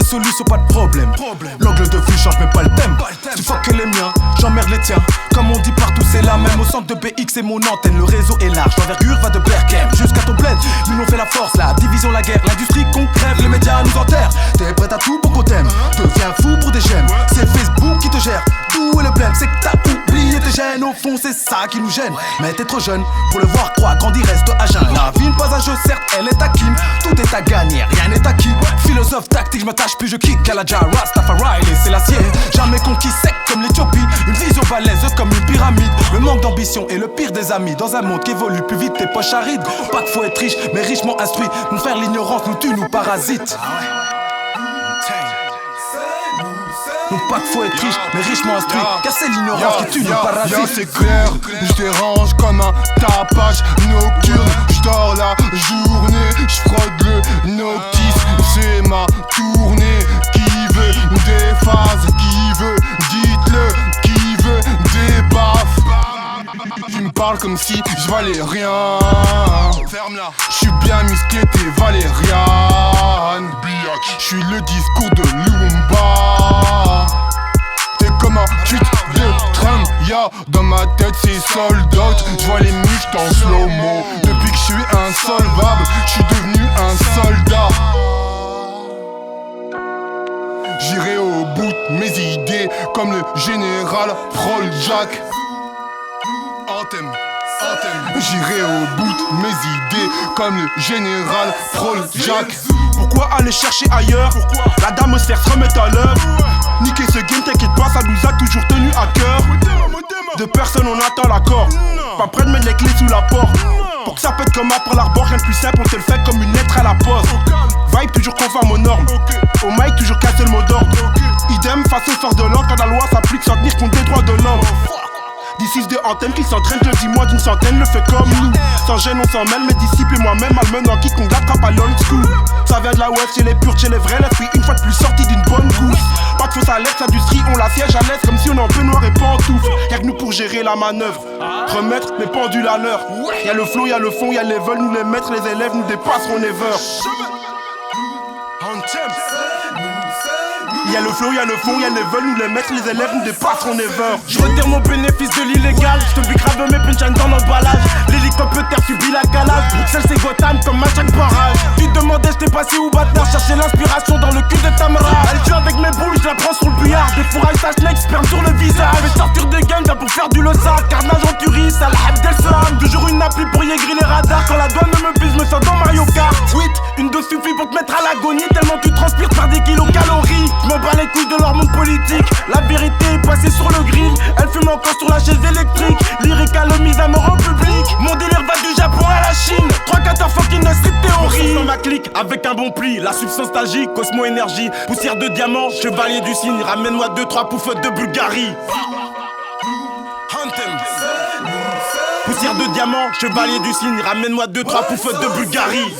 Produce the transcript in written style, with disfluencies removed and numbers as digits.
solution, pas de problème. L'angle de vue change mais pas le thème. Tu fuck que les miens, j'emmerde les tiens. Comme on dit partout c'est la même. Au centre de BX c'est mon antenne. Le réseau est large, l'envergure va de Berkem jusqu'à ton bled. Nous l'on fait la force, la division, la guerre. L'industrie qu'on crève, les médias nous enterrent. T'es prêt à tout pour qu'on t'aime. Deviens fou pour des j'aime. C'est Facebook qui te gère. D'où est le blême, c'est que t'as oublié tes gènes. Au fond c'est ça qui nous gêne. Mais t'es trop jeune pour le voir croire, grandir reste à jeun. La vie n'est pas un jeu, certes elle est acquise. Tout est à gagner, rien n'est acquis. Philosophe tactique, je m'attache puis je kick. Kalaja, Rastafari, c'est l'acier. Jamais conquis sec comme l'Éthiopie. Une vision balèze comme une pyramide. Le manque d'ambition est le pire des amis. Dans un monde qui évolue plus vite, tes poches arides. Pas qu'il faut être riche, mais richement instruit. Nous faire l'ignorance, nous tue, nous parasite. Donc pas qu'il faut être riche, mais richement instruit. Car c'est l'ignorance qui tue, nous parasite. C'est clair, je dérange comme un tapage nocturne. Je dors la journée, je fraude le notice. C'est ma tournée. Qui veut des phases, qui veut, dites-le. Qui veut des baffes. Tu me parles comme si je valais rien. Ferme-la. Je suis bien musclé, t'es Valériane. Je suis le discours de Lumba. T'es comme un tweet de Trump. Dans ma tête c'est sold out. J'vois les muscles en slow-mo. Depuis que je suis insolvable, je suis devenu un soldat. J'irai au bout de mes idées comme le général Proljak. Anthem. J'irai au bout de mes idées comme le général Proljak. Pourquoi aller chercher ailleurs? La dame se se remettre à l'heure. Niquer ce game, t'inquiète pas, ça nous a toujours tenu à cœur. De personne on attend l'accord. Pas près de mettre les clés sous la porte. Pour que ça pète comme après l'arbor, rien de plus simple, on te le fait comme une lettre à la poste. Vibe toujours conforme aux normes. Au mic toujours casser le mot d'ordre. Idem face au sort de l'ordre, quand la loi s'applique sans tenir compte des droits de l'homme. D'ici de antenne qui s'entraîne, je dis moi d'une centaine le fait comme nous. Sans gêne on s'en mêle, mes disciples et moi-même malmenant quiconque l'attrape à l'old school. Ça vient de la web, chez les purs, chez les vrais, l'esprit une fois de plus sorti d'une bonne gousse. Pas de fausse alerte, l'industrie on la siège à l'aise comme si on en peignoir et pantoufle. Y'a que nous pour gérer la manœuvre, remettre les pendules à l'heure. Y'a le flow, y'a le fond, y'a les vols, nous les maîtres, les élèves nous dépasseront never. Y'a le flow, y'a le fond, y'a les vols, nous les maîtres, les élèves nous dépasseront never. Je retire mon bénéfice de l'illégal, je te grave mes punchlines dans l'emballage. L'hélicoptère subit la calage, Bruxelles c'est Gotham comme à chaque barrage. Tu te demandais je t'ai passé où bâtard, chercher l'inspiration dans le cul de Tamara. Elle joue avec mes boules, je la prends sur le billard. Des fourrailles sa snake, sperme sur le visage. Je vais sortir des games, viens pour faire du lossard. Carnage en tuerie, ça la del slam. Toujours une appli pour y aigrir les radars. Quand la douane me bise, me sens dans Mario Kart. Sweet, une dose suffit pour te mettre à l'agonie. Tellement tu transpires par des kilocalories. Je me bats les couilles de leur monde politique. La vérité est passée sur le grill. Elle fume encore sur la chaise électrique. Lyrical mise à mort en public. Mon délire va du Japon à la Chine. 3-4 fucking street théorie. Dans ma clique avec un bon pli. La substance stagique, Cosmo énergie. Poussière de diamant, chevalier du cygne. Ramène-moi 2-3 poufettes de Bulgarie. Poussière de diamant, chevalier du cygne. Ramène-moi 2-3 poufettes de Bulgarie.